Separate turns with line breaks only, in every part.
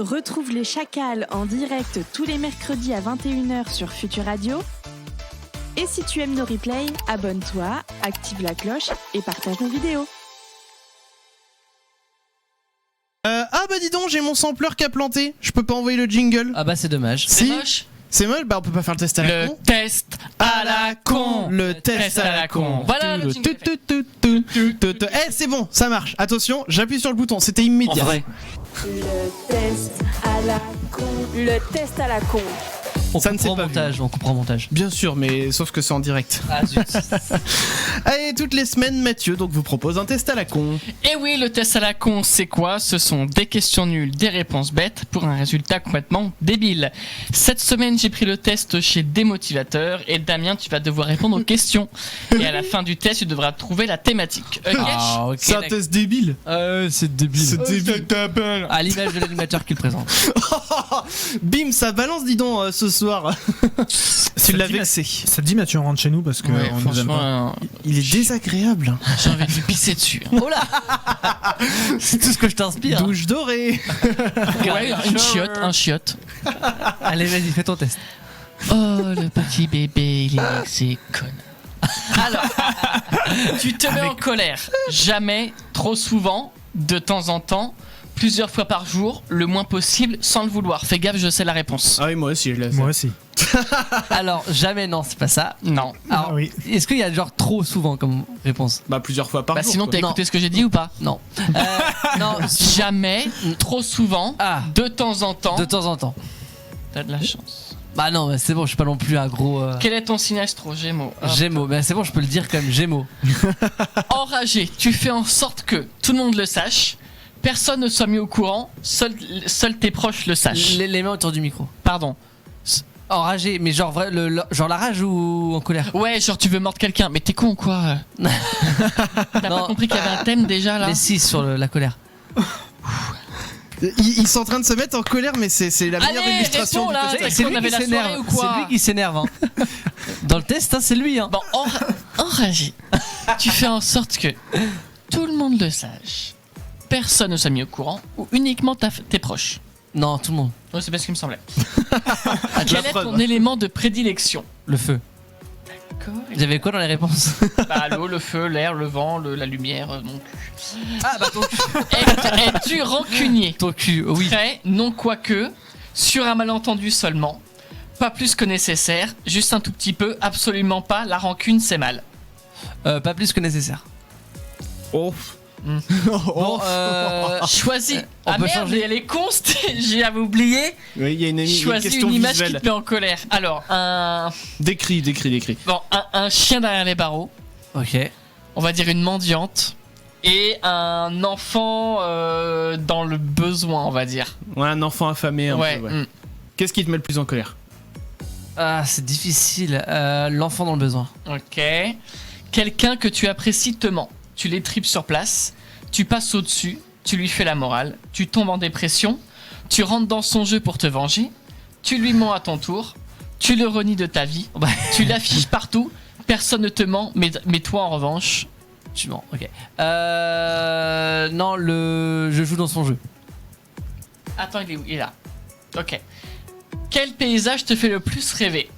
Retrouve les Chacals en direct tous les mercredis à 21h sur Futur Radio. Et si tu aimes nos replays, abonne-toi, active la cloche et partage nos vidéos.
Ah bah dis donc, j'ai mon sampler qui a planté. Je peux pas envoyer le jingle.
Ah bah c'est dommage.
Si.
C'est moche.
C'est moche, bah on peut pas faire le test à la con.
Le test à la con.
Le test à la con.
Voilà le jingle.
Eh c'est bon, ça marche. Attention, j'appuie sur le bouton, c'était immédiat.
En vrai.
Le test à la con. Le test à la con.
Ça ne s'est pas
montage, on comprend montage.
Bien sûr, mais sauf que c'est en direct.
Ah zut.
Allez, toutes les semaines, Mathieu donc vous propose un test à la con.
Et oui, le test à la con, c'est quoi? Ce sont des questions nulles, des réponses bêtes pour un résultat complètement débile. Cette semaine, j'ai pris le test chez Démotivateur et Damien, tu vas devoir répondre aux questions. Et à la fin du test, tu devras trouver la thématique.
Ah ok.
C'est un test débile.
C'est débile.
C'est débile.
À l'image de l'animateur qui le présente.
Bim, ça balance, dis donc, ce soir. Tu l'as
dit,
vexé.
Ça te dit Mathieu, on rentre chez nous parce que
Ouais,
on nous aime pas.
franchement,
Il est désagréable.
j'ai envie de lui pisser dessus.
Oh là. C'est tout ce que je t'inspire.
Douche dorée.
Ouais, une chiotte, un chiotte.
Allez vas-y, fais ton test.
Oh, le petit bébé, il est vexé, con. Alors, tu te mets en colère. Jamais, trop souvent, de temps en temps, plusieurs fois par jour, le moins possible, sans le vouloir. Fais gaffe, je sais la réponse.
Ah oui, moi aussi je l'ai fait.
Moi aussi.
Alors jamais, non c'est pas ça.
Non.
Alors,
Ah oui.
est-ce qu'il y a genre trop souvent comme réponse?
Bah plusieurs fois par
Bah
jour.
sinon,
quoi.
t'as écouté ce que j'ai dit ou pas?
Non. Non.
Jamais, trop souvent,
Ah.
de temps en temps.
De temps en temps.
T'as de la chance.
Bah non, mais c'est bon, je suis pas non plus un gros.
Quel est ton signe astro, Gémeaux?
Gémeaux, mais c'est bon, je peux le dire quand même, Gémeaux.
Enragé, tu fais en sorte que tout le monde le sache. Personne ne soit mis au courant, seuls tes proches le sachent.
Les mains autour du micro.
Pardon.
Enragé, mais genre vrai, genre la rage ou en colère?
Ouais, genre tu veux mordre quelqu'un, mais t'es con ou quoi? T'as
Non.
pas compris qu'il y avait un thème déjà là?
Les 6 sur la colère.
Ils sont en train de se mettre en colère, mais c'est la meilleure
Allez,
illustration
réponds,
du
là.
test.
Est-ce qu'on avait la soirée ou quoi?
C'est lui qui s'énerve. Hein. Dans le test, hein, c'est lui. Hein.
Bon, enragé, tu fais en sorte que tout le monde le sache. Personne ne soit mis au courant ou uniquement tes proches.
Non, tout le monde.
Ouais, c'est pas ce qui me semblait.
Ah, de la
Quel est
preuve.
ton élément de prédilection?
Le feu. Il y avait quoi dans les réponses?
Bah, l'eau, le feu, l'air, le vent, la lumière, mon cul.
Ah bah ton cul.
Es-tu rancunier?
Ton cul, oui.
Très, non quoique, sur un malentendu seulement. Pas plus que nécessaire, juste un tout petit peu, absolument pas, la rancune c'est mal.
Pas plus que nécessaire.
Oh.
Bon,
Choisis.
on
Ah
peut
merde,
changer.
elle est con, j'ai oublié.
Oui, il y a une
Choisis
question
une image
visuelle.
qui te met en colère. Alors,
Décris.
bon, un chien derrière les barreaux,
Ok.
on va dire une mendiante, et un enfant dans le besoin, on va dire.
Ouais, un enfant affamé un
Ouais.
peu, ouais. Qu'est-ce qui te met le plus en colère?
Ah, c'est difficile. L'enfant dans le besoin.
Ok. Quelqu'un que tu apprécies te ment. Tu l'étripes sur place, tu passes au-dessus, tu lui fais la morale, tu tombes en dépression, tu rentres dans son jeu pour te venger, tu lui mens à ton tour, tu le renies de ta vie, tu l'affiches partout, personne ne te ment, mais toi en revanche,
Tu mens, ok. Non, je joue dans son jeu.
Attends, il est où? Il est là. Ok. Quel paysage te fait le plus rêver?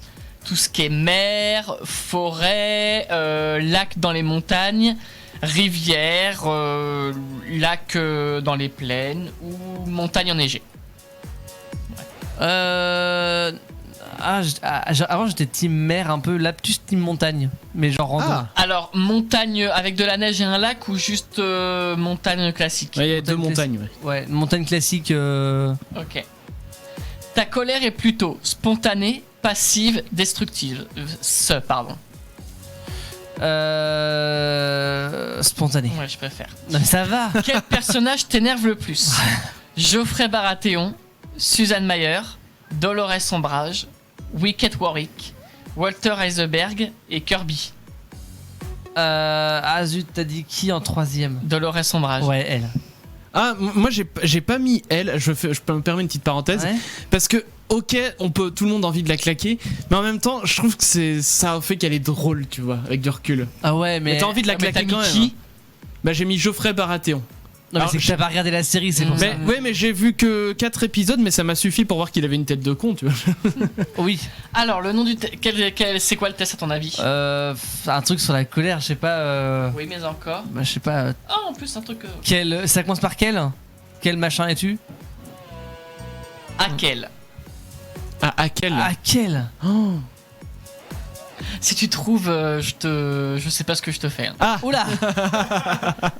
Tout ce qui est mer, forêt, lac dans les montagnes, rivière, lac dans les plaines ou montagne enneigée.
Avant j'étais team mer un peu, là plus team montagne, mais genre rando.
Ah.
Alors, montagne avec de la neige et un lac ou juste montagne classique?
Ouais, il y a deux montagnes. Ouais.
Ouais, montagne classique.
Ok. Ta colère est plutôt spontanée, passive, destructive. Pardon.
Spontané.
Ouais, je préfère.
Non, mais ça va.
Quel personnage t'énerve le plus? Geoffrey Baratheon, Susan Mayer, Dolores Ombrage, Wicket Warwick, Walter Heisenberg et Kirby.
Ah zut, t'as dit qui en troisième?
Dolores Ombrage.
Ouais, elle.
Ah, moi j'ai pas mis elle, je peux me permettre une petite parenthèse,
Ouais.
parce que ok, tout le monde a envie de la claquer, mais en même temps, je trouve que ça fait qu'elle est drôle, tu vois, avec du recul.
Ah ouais,
Mais t'as envie de la
Mais
claquer
t'as
quand
mis
même.
qui?
Hein. Bah j'ai mis Geoffrey Baratheon.
Non, mais
Alors,
c'est que t'as pas regardé la série, c'est pour
Mais,
ça.
ouais, mais j'ai vu que 4 épisodes, mais ça m'a suffi pour voir qu'il avait une tête de con, tu vois.
Oui.
Alors, le nom du test, c'est quoi le test à ton avis?
Un truc sur la colère, je sais pas.
Oui, mais encore.
Bah, je sais pas.
Ah, en plus, un truc.
Ça commence par quel? Quel machin es-tu?
À quel?
À quel
À quel?
Oh.
Si tu trouves, je sais pas ce que je te fais. Hein.
Ah
Oula.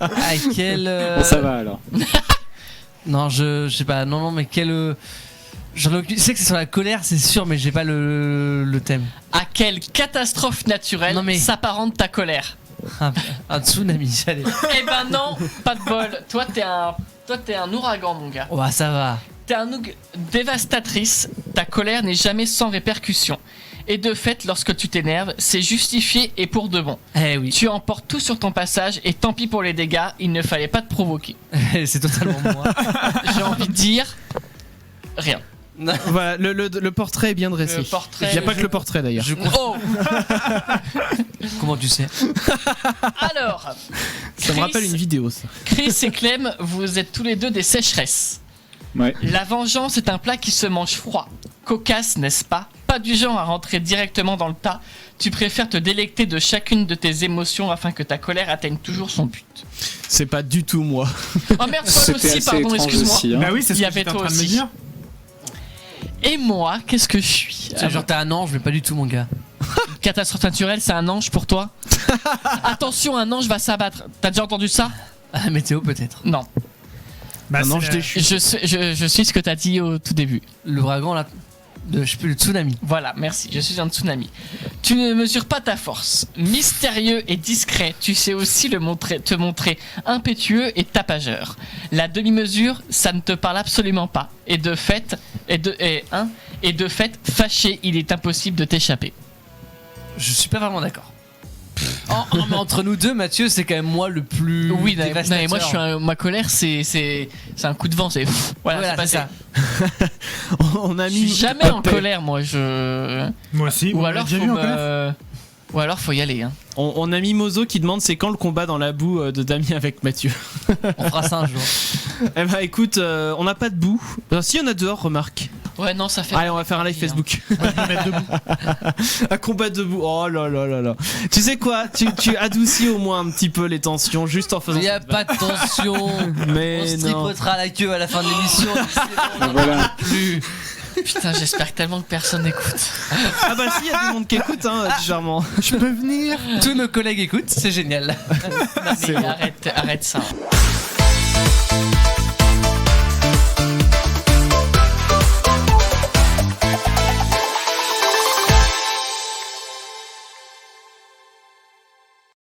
À quel.
Bon, ça va alors.
Non, je sais pas. Non, mais quel. Je sais que c'est sur la colère, c'est sûr, mais j'ai pas le thème.
À quelle catastrophe naturelle
Non, mais-
s'apparente ta colère?
Un tsunami, allez.
Eh ben non, pas de bol. Toi, t'es un ouragan, mon gars.
Oh, bah, ça va.
T'es un dévastatrice. Ta colère n'est jamais sans répercussion. Et de fait, lorsque tu t'énerves, c'est justifié et pour de bon.
Eh oui.
Tu emportes tout sur ton passage et tant pis pour les dégâts, il ne fallait pas te provoquer.
C'est totalement moi.
J'ai envie de dire rien.
Voilà, le portrait est bien dressé.
Le portrait-
Il n'y a pas que le portrait d'ailleurs.
Oh.
Comment tu sais?
Alors,
Ça me rappelle une vidéo, ça.
Chris et Clem, vous êtes tous les deux des sécheresses.
Ouais.
La vengeance est un plat qui se mange froid. Cocasse, n'est-ce pas? Pas du genre à rentrer directement dans le tas. Tu préfères te délecter de chacune de tes émotions afin que ta colère atteigne toujours son but.
C'est pas du tout moi.
Oh merde, toi
C'était
aussi,
assez
pardon,
étrange
excuse-moi.
aussi. Hein.
Bah oui, c'est
Il
ce
y
que
avait
j'étais en
toi
train de me
aussi.
dire.
Et moi, qu'est-ce que je suis?
C'est genre t'es un ange, mais pas du tout, mon gars.
Catastrophe naturelle, c'est un ange pour toi? Attention, un ange va s'abattre. T'as déjà entendu ça?
Ah, météo peut-être.
Non.
Bah,
Un
c'est
ange
la-
déchu.
Je suis ce que t'as dit au tout début.
L'ouragan là. Je sais plus, le tsunami.
Voilà, merci, je suis un tsunami. Tu ne mesures pas ta force. Mystérieux et discret, tu sais aussi te montrer impétueux et tapageur. La demi-mesure, ça ne te parle absolument pas. Et de fait, fâché, il est impossible de t'échapper.
Je suis pas vraiment d'accord. Mais entre nous deux, Mathieu, c'est quand même moi le plus.
Oui, non,
dévastateur.
mais moi, ma colère, c'est un coup de vent, c'est voilà,
Voilà,
c'est passé.
c'est ça.
On a
Je suis
mis.
jamais en colère, moi.
Moi aussi.
Ou
on l'a
alors,
déjà
faut
vu en colère.
Ou alors, faut y aller. Hein.
On a mis Mozo qui demande c'est quand le combat dans la boue de Damien avec Mathieu.
On fera ça un jour.
Eh bah écoute, on n'a pas de boue. Si, on a dehors, remarque.
Ouais, non, ça fait.
Allez, on va faire un live
Hein.
Facebook.
On va se mettre debout.
Un combat debout. Oh là là là là. Tu sais quoi, tu adoucis au moins un petit peu les tensions juste en faisant
Il y a
cette
pas de tension.
vanne.
On
Mais
se
non.
tripotera la queue à la fin de l'émission.
Et voilà.
Plus.
Putain, j'espère tellement que personne n'écoute.
Ah bah si, il y a du monde qui écoute, hein, charmant.
Je peux venir.
Tous nos collègues écoutent, c'est génial.
Non, mais arrête ça.